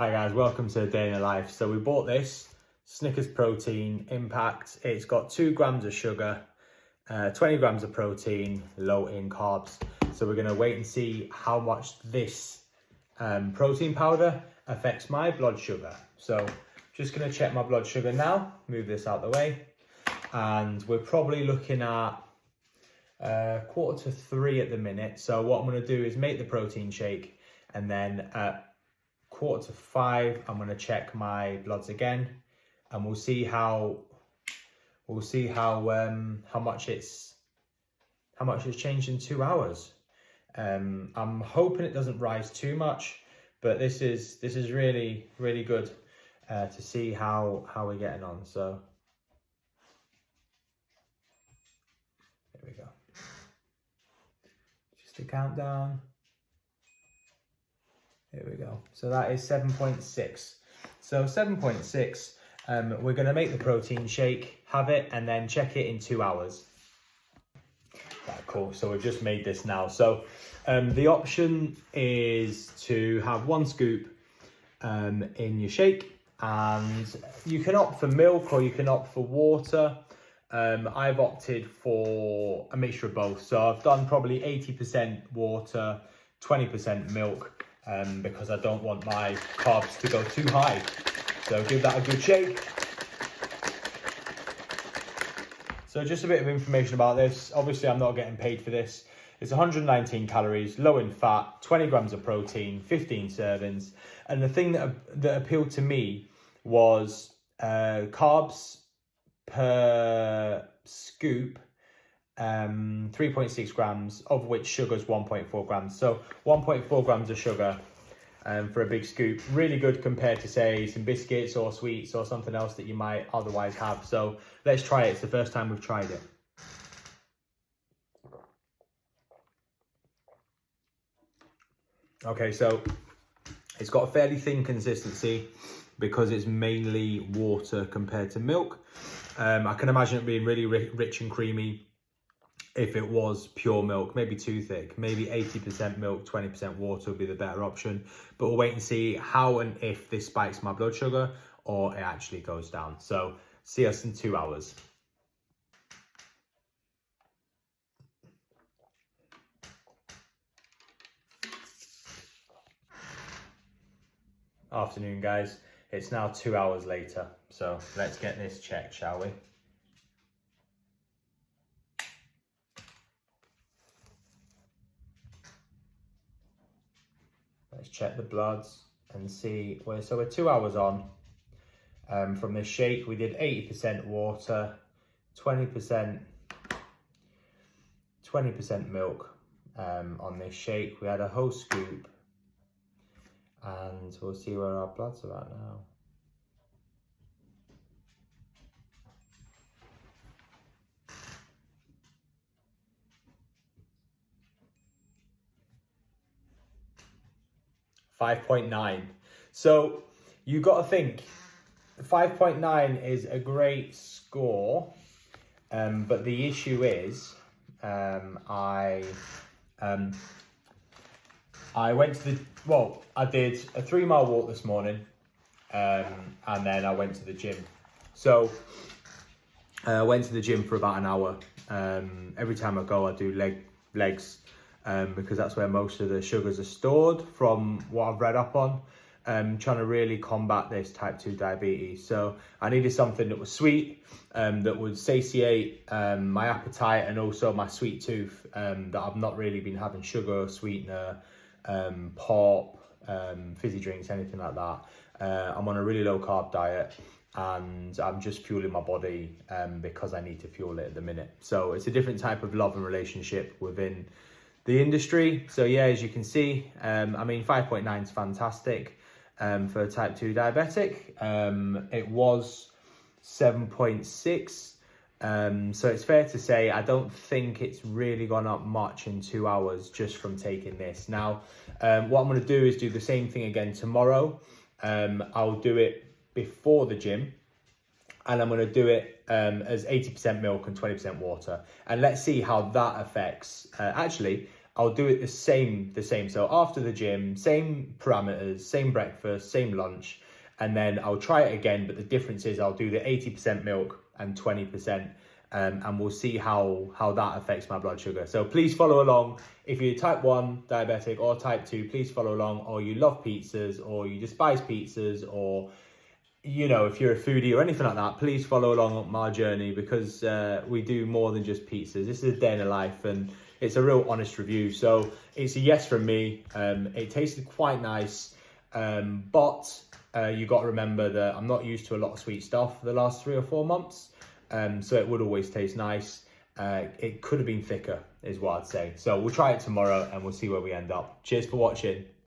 Hi guys, welcome to a day in the life. So we bought this Snickers protein impact. It's got 2 grams of sugar, 20 grams of protein, low in carbs. So we're gonna wait and see how much this protein powder affects my blood sugar. So just gonna check my blood sugar now, move this out the way. And we're probably looking at 2:45 at the minute. So what I'm gonna do is make the protein shake, and then at 4:45 I'm going to check my bloods again, and we'll see how much it's changed in 2 hours. I'm hoping it doesn't rise too much, but this is really good to see how we're getting on. So there we go, just a countdown. Here we go. So that is 7.6. So 7.6, we're going to make the protein shake, have it, and then check it in 2 hours. Right, cool. So we've just made this now. So the option is to have 1 scoop in your shake, and you can opt for milk or you can opt for water. I've opted for a mixture of both. So I've done probably 80% water, 20% milk. Because I don't want my carbs to go too high. So give that a good shake. So just a bit of information about this. Obviously I'm not getting paid for this. It's 119 calories, low in fat, 20 grams of protein, 15 servings. And the thing that appealed to me was carbs per scoop, 3.6 grams, of which sugar is 1.4 grams. So 1.4 grams of sugar for a big scoop. Really good compared to, say, some biscuits or sweets or something else that you might otherwise have. So let's try it. It's the first time we've tried it. Okay, so it's got a fairly thin consistency because it's mainly water compared to milk. I can imagine it being really rich and creamy if it was pure milk, maybe too thick. Maybe 80% milk, 20% water would be the better option. But we'll wait and see how and if this spikes my blood sugar or it actually goes down. So see us in 2 hours. Afternoon, guys. It's now 2 hours later. So let's get this checked, shall we? Let's check the bloods and see where. So we're 2 hours on from this shake. We did 80% water, 20% milk on this shake. We had a whole scoop, and we'll see where our bloods are at now. .9. So you got to think 5.9 is a great score, but the issue is I went to I did a 3-mile walk this morning, and then I went to the gym. So I went to the gym for about an hour. Every time I go, I do legs. Because that's where most of the sugars are stored from what I've read up on, trying to really combat this type 2 diabetes. So I needed something that was sweet, that would satiate my appetite and also my sweet tooth, that I've not really been having sugar, sweetener, pop, fizzy drinks, anything like that. I'm on a really low carb diet, and I'm just fueling my body because I need to fuel it at the minute. So it's a different type of love and relationship within the industry. So yeah, as you can see, I mean 5.9 is fantastic for a type 2 diabetic. It was 7.6, so it's fair to say I don't think it's really gone up much in 2 hours just from taking this. Now what I'm going to do is do the same thing again tomorrow. I'll do it before the gym, and I'm going to do it as 80% milk and 20% water. And let's see how that affects. Actually, I'll do it the same. So after the gym, same parameters, same breakfast, same lunch, and then I'll try it again. But the difference is I'll do the 80% milk and 20%, and we'll see how that affects my blood sugar. So please follow along. If you're type 1 diabetic or type 2, please follow along, or you love pizzas, or you despise pizzas, or you know, if you're a foodie or anything like that, please follow along on my journey, because we do more than just pizzas. This is a day in the life, and it's a real honest review. So it's a yes from me. It tasted quite nice, but you got to remember that I'm not used to a lot of sweet stuff for the last 3 or 4 months. So it would always taste nice. It could have been thicker is what I'd say. So we'll try it tomorrow and we'll see where we end up. Cheers for watching.